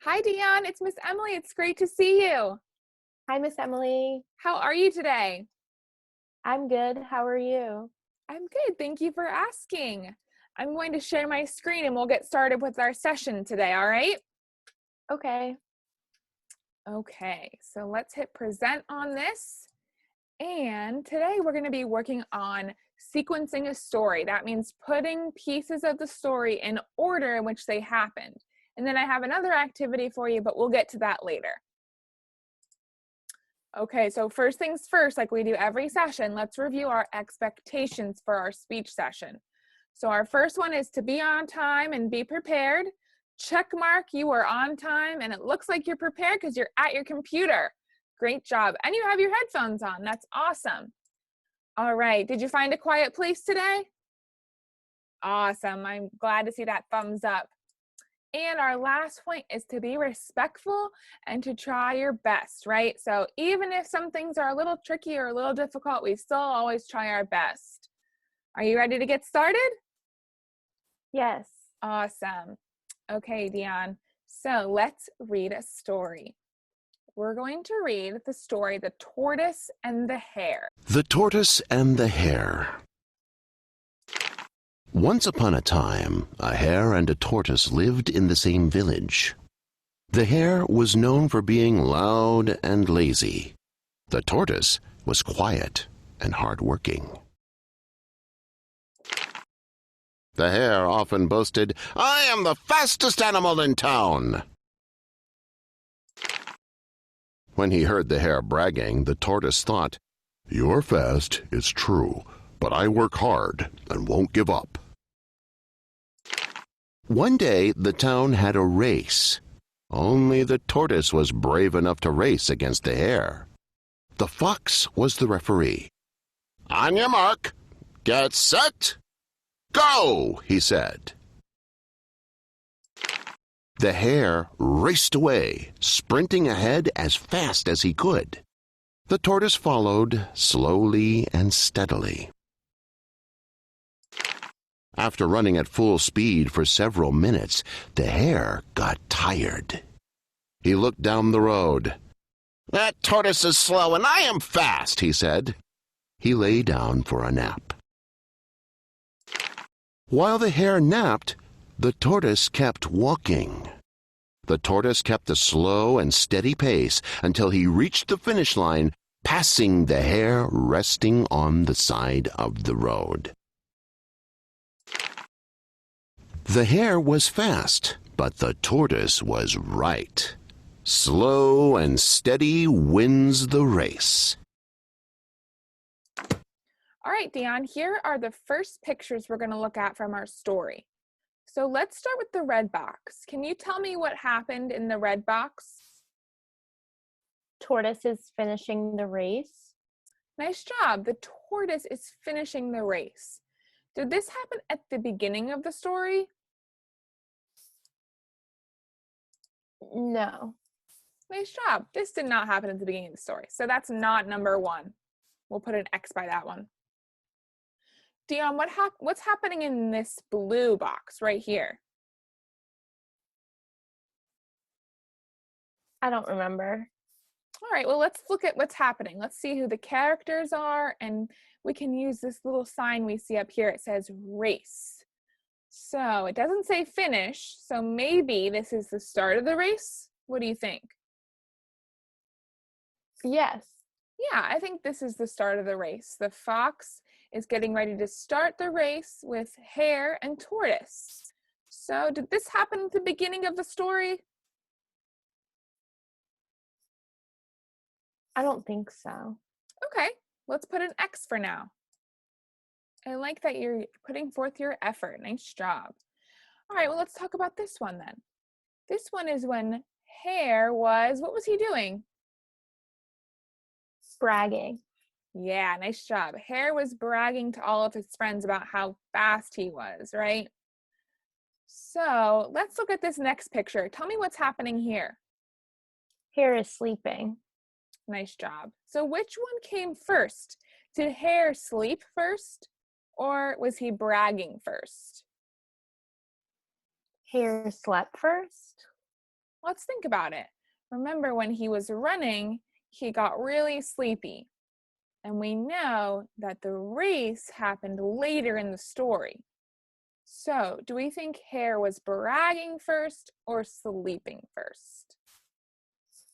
Hi, Deon. It's Miss Emily. It's great to see you. Hi, Miss Emily. How are you today? I'm good. How are you? I'm good. Thank you for asking. I'm going to share my screen and we'll get started with our session today, all right? Okay. Okay, so let's hit present on this. And today we're going to be working on sequencing a story. That means putting pieces of the story in order in which they happened. And then I have another activity for you, but we'll get to that later. Okay, so first things first, like we do every session, let's review our expectations for our speech session. So our first one is to be on time and be prepared. Check mark, you are on time, and it looks like you're prepared because you're at your computer. Great job. And you have your headphones on. That's awesome. All right, did you find a quiet place today? Awesome. I'm glad to see that thumbs up. And our last point is to be respectful and to try your best, right? So even if some things are a little tricky or a little difficult, we still always try our best. Are you ready to get started? Yes. Awesome. Okay, Deon. So let's read a story. We're going to read the story, The Tortoise and the Hare. The Tortoise and the Hare. Once upon a time, a hare and a tortoise lived in the same village. The hare was known for being loud and lazy. The tortoise was quiet and hard-working. The hare often boasted, "I am the fastest animal in town." When he heard the hare bragging, the tortoise thought, "You're fast, it's true, but I work hard and won't give up." One day, the town had a race. Only the tortoise was brave enough to race against the hare. The fox was the referee. "On your mark, get set, go," he said. The hare raced away, sprinting ahead as fast as he could. The tortoise followed, slowly and steadily. After running at full speed for several minutes, the hare got tired. He looked down the road. "That tortoise is slow and I am fast," he said. He lay down for a nap. While the hare napped, the tortoise kept walking. The tortoise kept a slow and steady pace until he reached the finish line, passing the hare resting on the side of the road. The hare was fast, but the tortoise was right. Slow and steady wins the race. All right, Deon, here are the first pictures we're going to look at from our story. So let's start with the red box. Can you tell me what happened in the red box? Tortoise is finishing the race. Nice job. The tortoise is finishing the race. Did this happen at the beginning of the story? No. Nice job. This did not happen at the beginning of the story. So that's not number one. We'll put an X by that one. Deon, what's happening in this blue box right here? I don't remember. All right, well, let's look at what's happening. Let's see who the characters are, and we can use this little sign we see up here. It says race. So it doesn't say finish, so maybe this is the start of the race. What do you think? Yes. Yeah, I think this is the start of the race. The fox is getting ready to start the race with hare and tortoise. So did this happen at the beginning of the story? I don't think so. Okay, let's put an X for now. I like that you're putting forth your effort. Nice job. All right, well, let's talk about this one then. This one is when hare was, what was he doing? Bragging. Yeah, nice job. Hare was bragging to all of his friends about how fast he was, right? So let's look at this next picture. Tell me what's happening here. Hare is sleeping. Nice job. So which one came first? Did Hare sleep first, or was he bragging first? Hare slept first. Let's think about it. Remember, when he was running, he got really sleepy. And we know that the race happened later in the story. So, do we think Hare was bragging first or sleeping first?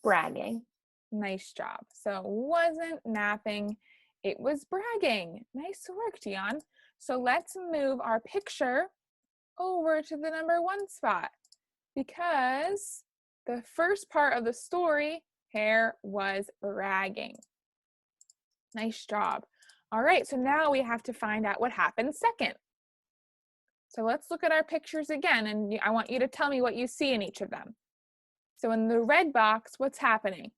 Bragging. Nice job. So, it wasn't napping, it was bragging. Nice work, Deon. So, let's move our picture over to the number 1 spot because the first part of the story, Hare was bragging. Nice job. All right, so now we have to find out what happened second. So let's look at our pictures again, and I want you to tell me what you see in each of them. So in the red box, what's happening?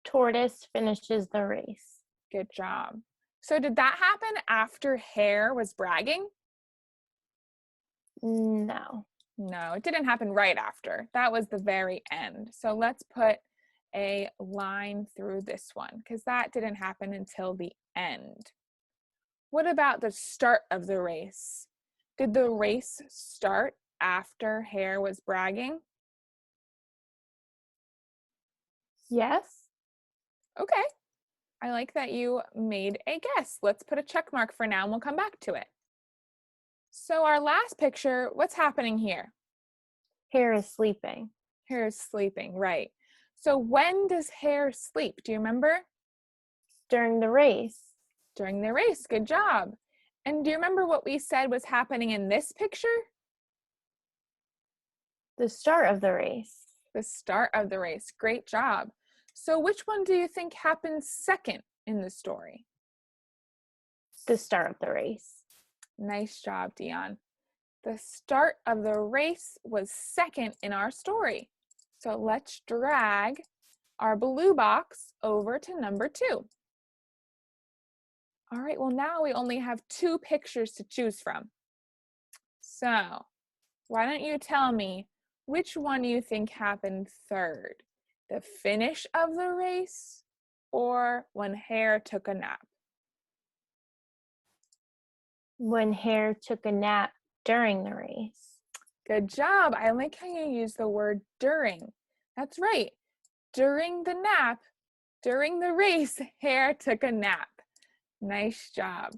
Tortoise finishes the race. Good job. So did that happen after Hare was bragging? No. No, it didn't happen right after. That was the very end. So let's put a line through this one because that didn't happen until the end. What about the start of the race? Did the race start after Hare was bragging? Yes. Okay. I like that you made a guess. Let's put a check mark for now and we'll come back to it. So our last picture, what's happening here? Hare is sleeping. Hare is sleeping, right. So when does Hare sleep? Do you remember? During the race. During the race, good job. And do you remember what we said was happening in this picture? The start of the race. The start of the race, great job. So which one do you think happened second in the story? The start of the race. Nice job, Deon. The start of the race was second in our story. So let's drag our blue box over to number 2. All right, well now we only have 2 pictures to choose from. So why don't you tell me which one you think happened third? The finish of the race or when Hare took a nap? When Hare took a nap during the race. Good job. I like how you use the word during. That's right. During the nap, during the race, Hare took a nap. Nice job.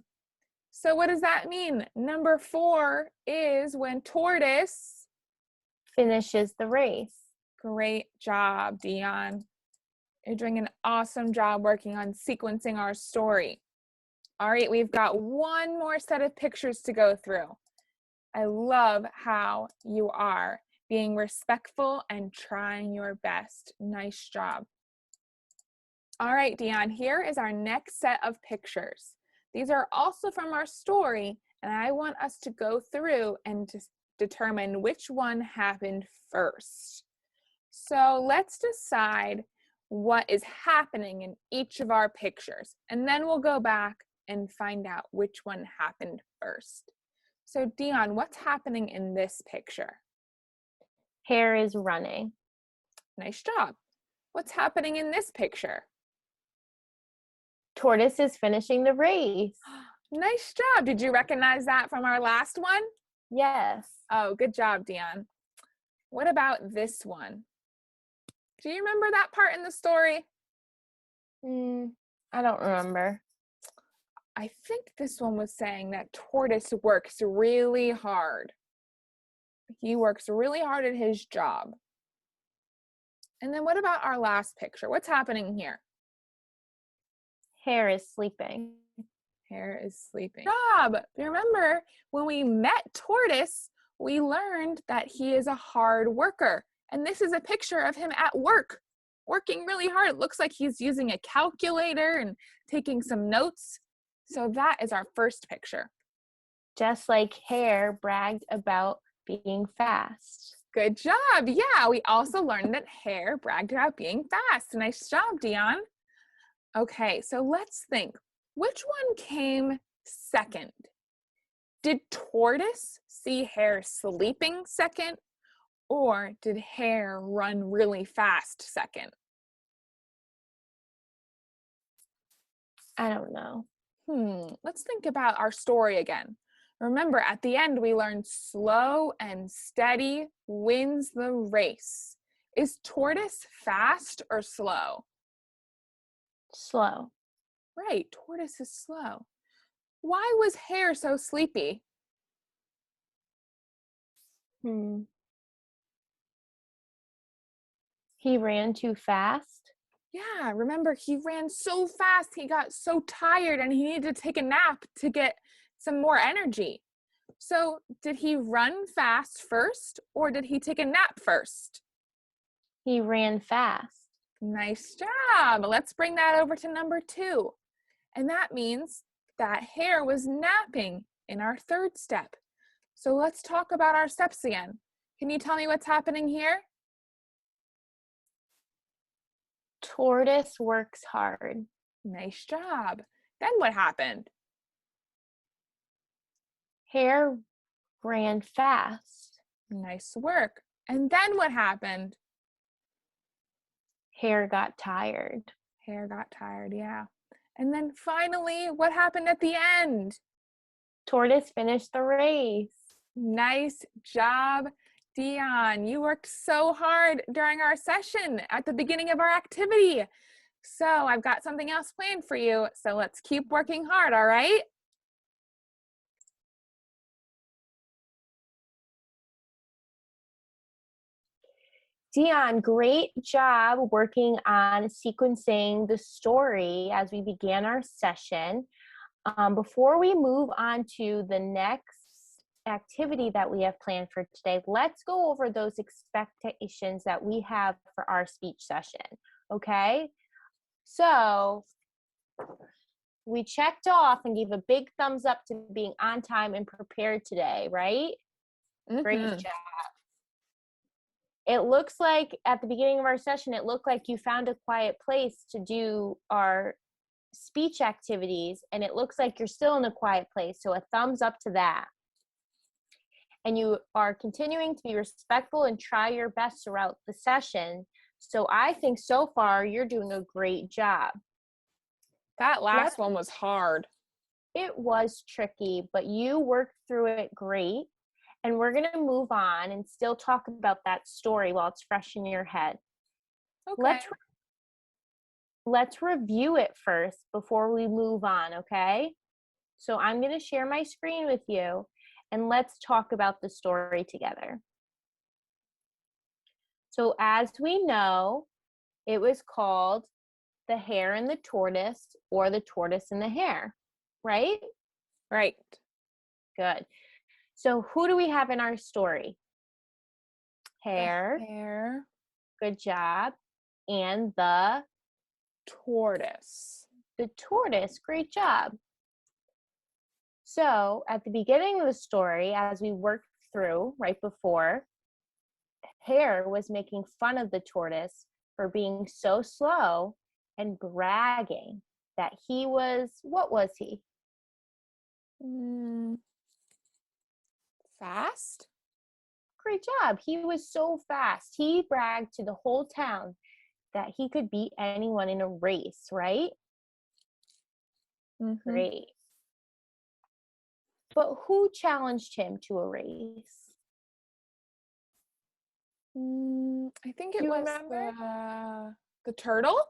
So what does that mean? Number 4 is when Tortoise Finishes the race. Great job, Deon. You're doing an awesome job working on sequencing our story. All right, we've got one more set of pictures to go through. I love how you are being respectful and trying your best. Nice job. All right, Deon, here is our next set of pictures. These are also from our story, and I want us to go through and to determine which one happened first. So let's decide what is happening in each of our pictures, and then we'll go back and find out which one happened first. So Deon, what's happening in this picture? Hare is running. Nice job. What's happening in this picture? Tortoise is finishing the race. Nice job. Did you recognize that from our last one? Yes. Oh, good job, Deon. What about this one? Do you remember that part in the story? I don't remember. I think this one was saying that Tortoise works really hard. He works really hard at his job. And then what about our last picture? What's happening here? Hare is sleeping. Hare is sleeping. Good job. Remember, when we met Tortoise, we learned that he is a hard worker. And this is a picture of him at work, working really hard. It looks like he's using a calculator and taking some notes. So that is our first picture. Just like Hare bragged about being fast. Good job. Yeah, we also learned that Hare bragged about being fast. Nice job, Deon. Okay, so let's think. Which one came second? Did Tortoise see Hare sleeping second, or did Hare run really fast second? I don't know. Let's think about our story again. Remember, at the end, we learned slow and steady wins the race. Is tortoise fast or slow? Slow. Right, tortoise is slow. Why was hare so sleepy? He ran too fast. Yeah, remember he ran so fast, he got so tired and he needed to take a nap to get some more energy. So, did he run fast first or did he take a nap first? He ran fast. Nice job. Let's bring that over to number 2. And that means that hare was napping in our third step. So let's talk about our steps again. Can you tell me what's happening here? Tortoise works hard. Nice job. Then what happened? Hare ran fast. Nice work. And then what happened? Hare got tired. Hare got tired, yeah. And then finally, what happened at the end? Tortoise finished the race. Nice job, Deon. You worked so hard during our session at the beginning of our activity. So I've got something else planned for you. So let's keep working hard, all right? Deon, great job working on sequencing the story as we began our session. Before we move on to the next activity that we have planned for today, let's go over those expectations that we have for our speech session, okay? So we checked off and gave a big thumbs up to being on time and prepared today, right? Great job. It looks like at the beginning of our session, it looked like you found a quiet place to do our speech activities, and it looks like you're still in a quiet place, so a thumbs up to that. And you are continuing to be respectful and try your best throughout the session. So I think so far you're doing a great job. That last one was hard. It was tricky, but you worked through it great. And we're going to move on and still talk about that story while it's fresh in your head. Okay. Let's review it first before we move on, okay? So I'm going to share my screen with you, and let's talk about the story together. So as we know, it was called The Hare and the Tortoise, or The Tortoise and the Hare, right? Right. Good. So who do we have in our story? Hare. Hare. Good job. And the tortoise. The tortoise. Great job. So at the beginning of the story, as we worked through right before, Hare was making fun of the tortoise for being so slow and bragging that he was, what was he? Fast? Great job. He was so fast. He bragged to the whole town that he could beat anyone in a race, right? Great. But who challenged him to a race? I think it was the turtle?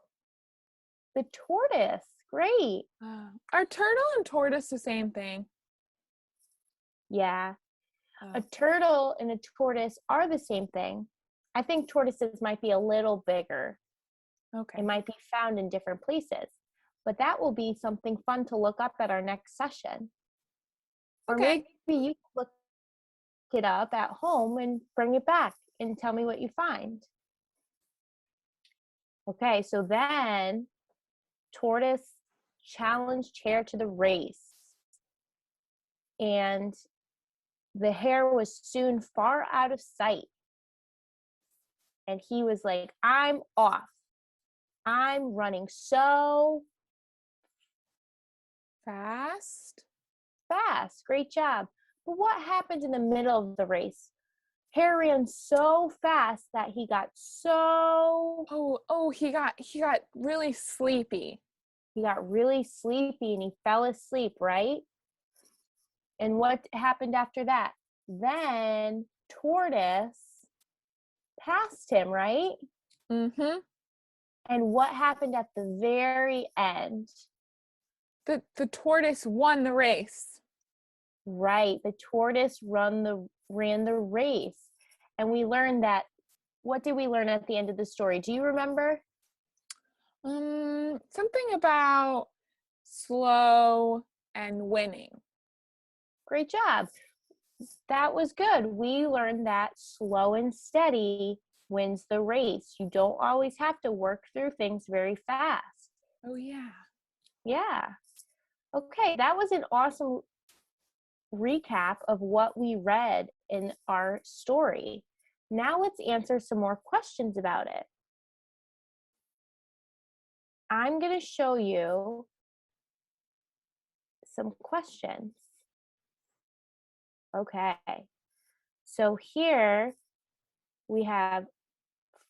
The tortoise. Great. Are turtle and tortoise the same thing? Yeah. A turtle and a tortoise are the same thing. I think tortoises might be a little bigger. Okay. It might be found in different places. But that will be something fun to look up at our next session. Or maybe you can look it up at home and bring it back and tell me what you find. Okay, so then tortoise challenged hare to the race. And the hare was soon far out of sight. And he was like, I'm off. I'm running so fast. Great job. But what happened in the middle of the race? Hare ran so fast that he got so he got really sleepy. He got really sleepy and he fell asleep, right? And what happened after that? Then tortoise passed him, right? Mm-hmm. And what happened at the very end? The tortoise won the race. Right. The tortoise ran the race. And we learned that. What did we learn at the end of the story? Do you remember? Something about slow and winning. Great job. That was good. We learned that slow and steady wins the race. You don't always have to work through things very fast. Oh, yeah. Yeah. Okay, that was an awesome recap of what we read in our story. Now let's answer some more questions about it. I'm going to show you some questions. Okay. So here we have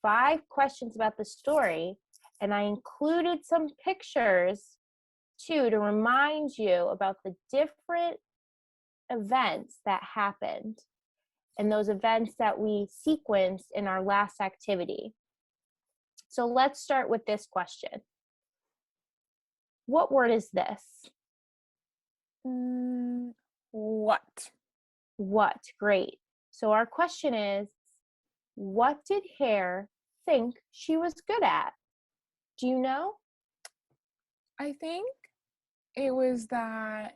5 questions about the story, and I included some pictures too to remind you about the different events that happened and those events that we sequenced in our last activity. So let's start with this question. What word is this? What? What? Great. So our question is, what did Hare think she was good at? Do you know? I think it was that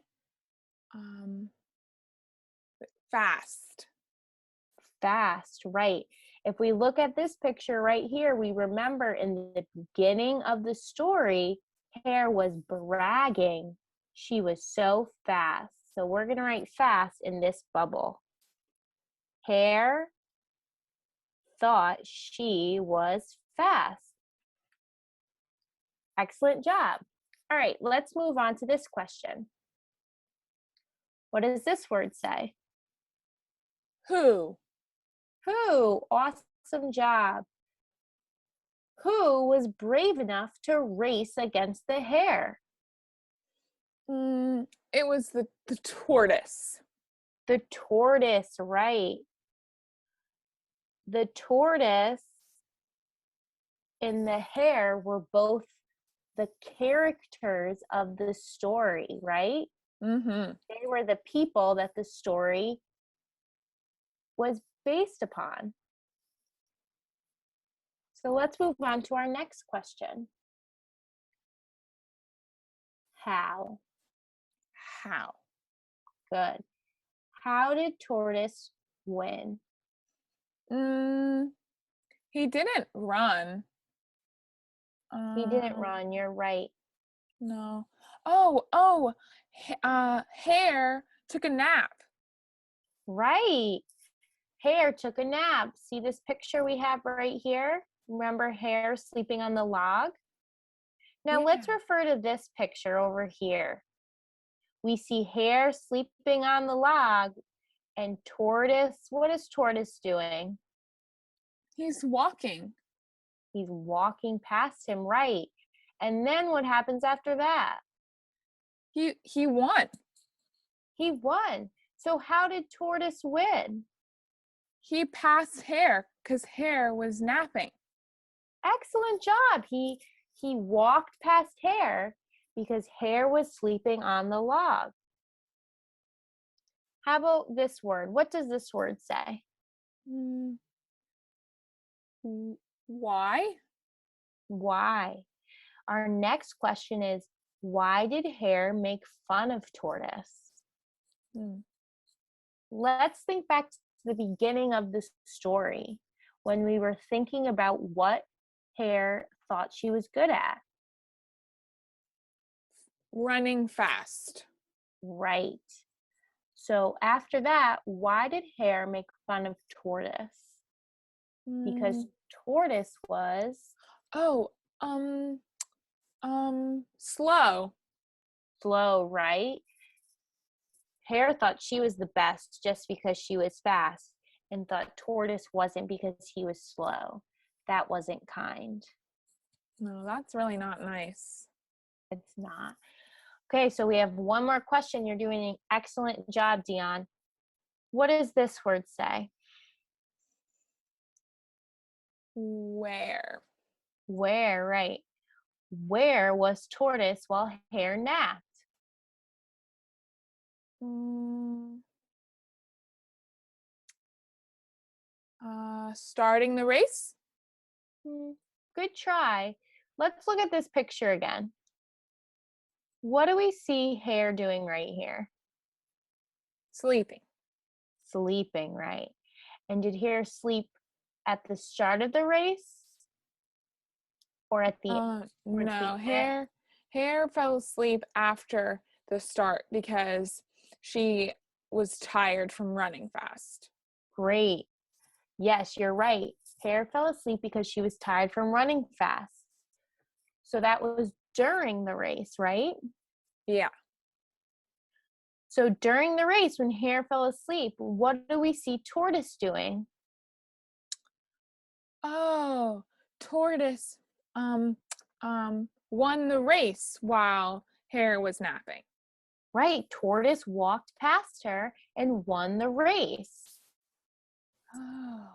fast. Fast, right. If we look at this picture right here, we remember in the beginning of the story, Hare was bragging. She was so fast. So we're going to write fast in this bubble. Hare thought she was fast. Excellent job. All right, let's move on to this question. What does this word say? Who? Who? Awesome job. Who was brave enough to race against the hare? It was the tortoise. The tortoise, right. The tortoise and the hare were both the characters of the story, right? Mm-hmm. They were the people that the story was based upon. So let's move on to our next question. How? How? Good. How did tortoise win? He didn't run. He didn't run, you're right. No. Hare took a nap. Right. Hare took a nap. See this picture we have right here? Remember Hare sleeping on the log? Now let's refer to this picture over here. We see Hare sleeping on the log and Tortoise, what is Tortoise doing? He's walking. He's walking past him, right. And then what happens after that? He won. He won. So how did Tortoise win? He passed Hare because Hare was napping. Excellent job. He walked past Hare because Hare was sleeping on the log. How about this word? What does this word say? Why? Why? Our next question is, why did Hare make fun of Tortoise? Let's think back to the beginning of this story when we were thinking about what Hare thought she was good at. Running fast. Right. So after that, why did Hare make fun of Tortoise? Because Tortoise was slow. Slow, right? Hare thought she was the best just because she was fast and thought Tortoise wasn't because he was slow. That wasn't kind. No, that's really not nice. It's not. Okay, so we have one more question. You're doing an excellent job, Deon. What does this word say? Where? Where, right. Where was Tortoise while Hare napped? Mm, starting the race? Good try. Let's look at this picture again. What do we see Hare doing right here? Sleeping. Sleeping, right? And did Hare sleep at the start of the race or at the towards the No, end? Hare fell asleep after the start because she was tired from running fast. Great. Yes, you're right. Hare fell asleep because she was tired from running fast. So that was during the race, right? Yeah. So during the race, when Hare fell asleep, what do we see Tortoise doing? Oh, Tortoise won the race while Hare was napping. Right, Tortoise walked past her and won the race. Oh.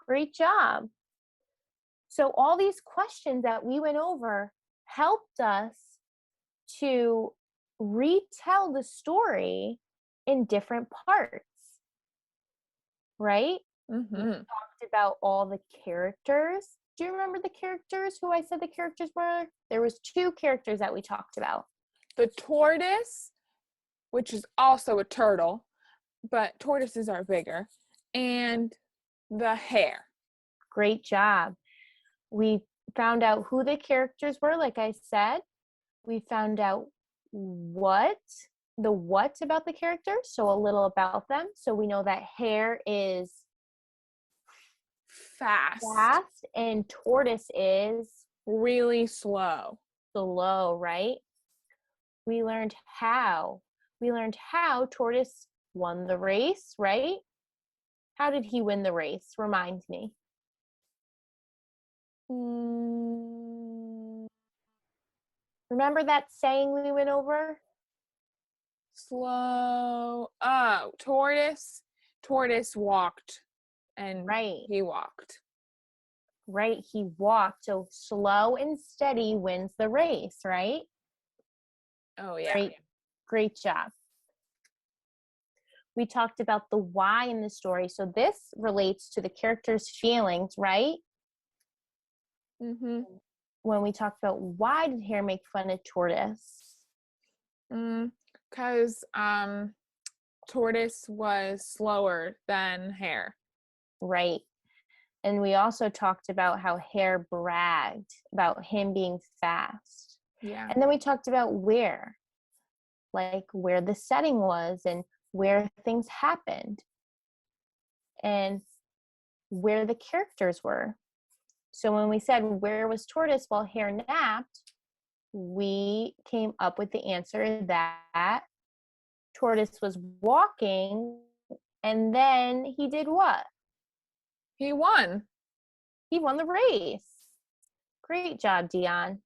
Great job. So all these questions that we went over helped us to retell the story in different parts, right? We Mm-hmm. talked about all the characters. Do you remember the characters, who I said the characters were? There was 2 characters that we talked about. The tortoise, which is also a turtle, but tortoises are bigger, and the hare. Great job. We found out who the characters were, like I said. We found out what about the characters, so a little about them. So we know that Hare is Fast. fast and Tortoise is Really slow. slow, right? We learned how. We learned how Tortoise won the race, right? How did he win the race? Remind me. Mm, Remember that saying we went over? slow. Oh, tortoise. Tortoise walked and Right. he walked. Right, he walked. So slow and steady wins the race, right? Oh, yeah. Great job. We talked about the why in the story. So this relates to the character's feelings, right? Mm-hmm. When we talked about why did Hare make fun of Tortoise? Because tortoise was slower than hare. Right. And we also talked about how Hare bragged about him being fast. Yeah. And then we talked about where, like where the setting was and where things happened and where the characters were. So when we said, where was Tortoise while Hare napped, we came up with the answer that Tortoise was walking, and then he did what? He won. He won the race. Great job, Deon.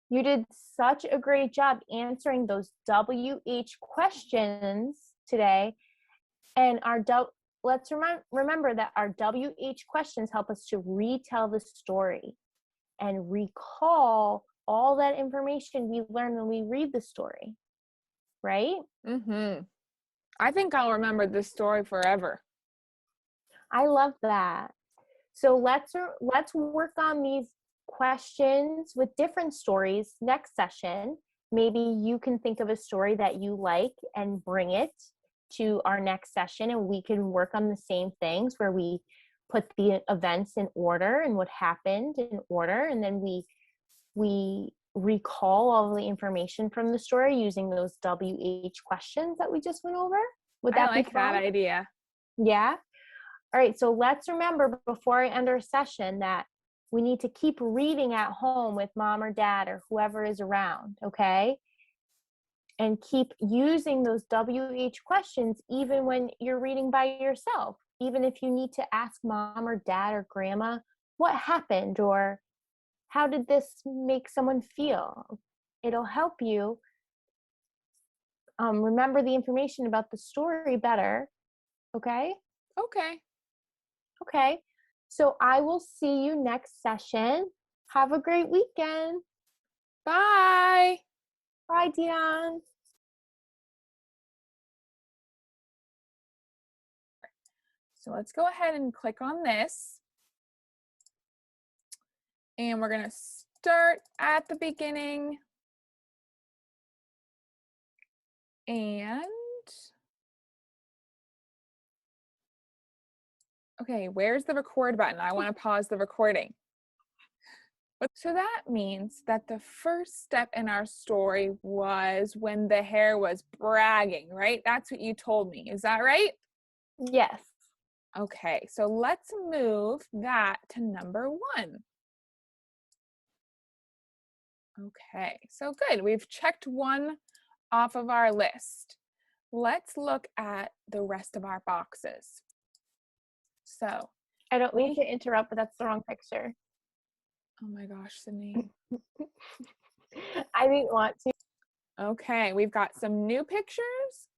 You did such a great job answering those WH questions today. And let's remember that our WH questions help us to retell the story and recall all that information we learn when we read the story, right? Mm-hmm. I think I'll remember this story forever. I love that. So let's work on these questions with different stories next session. Maybe you can think of a story that you like and bring it to our next session, and we can work on the same things where we put the events in order and what happened in order, and then we recall all the information from the story using those WH questions that we just went over. Would that I like be fun? that idea. Yeah. All right, so let's remember before I end our session that we need to keep reading at home with mom or dad or whoever is around, okay? And keep using those WH questions even when you're reading by yourself. Even if you need to ask mom or dad or grandma, what happened, or how did this make someone feel? It'll help you remember the information about the story better. Okay? Okay. Okay. So I will see you next session. Have a great weekend. Bye. Bye, Deon. So let's go ahead and click on this. And we're going to start at the beginning. And okay, where's the record button? I want to pause the recording. So that means that the first step in our story was when the hare was bragging, right? That's what you told me. Is that right? Yes. Okay, so let's move that to number 1. Okay, so good. We've checked 1 off of our list. Let's look at the rest of our boxes. So, I don't mean to interrupt, but that's the wrong picture. oh my gosh, Sydney. I didn't want to. Okay, we've got some new pictures,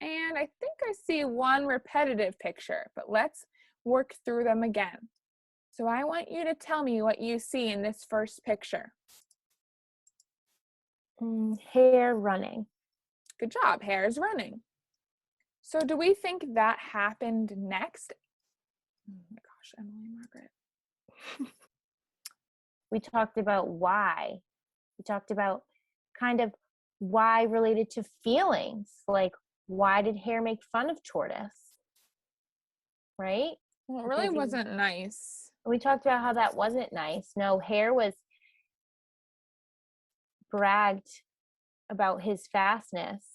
and I think I see 1 repetitive picture, but let's work through them again. So I want you to tell me what you see in this first picture. Hare running. Good job, hare's running. So do we think that happened next? Oh my gosh, Emily Margaret. We talked about why. We talked about kind of why related to feelings. Like, why did hare make fun of tortoise? Right? Well, it really wasn't nice. We talked about how that wasn't nice. No, hare was bragged about his fastness.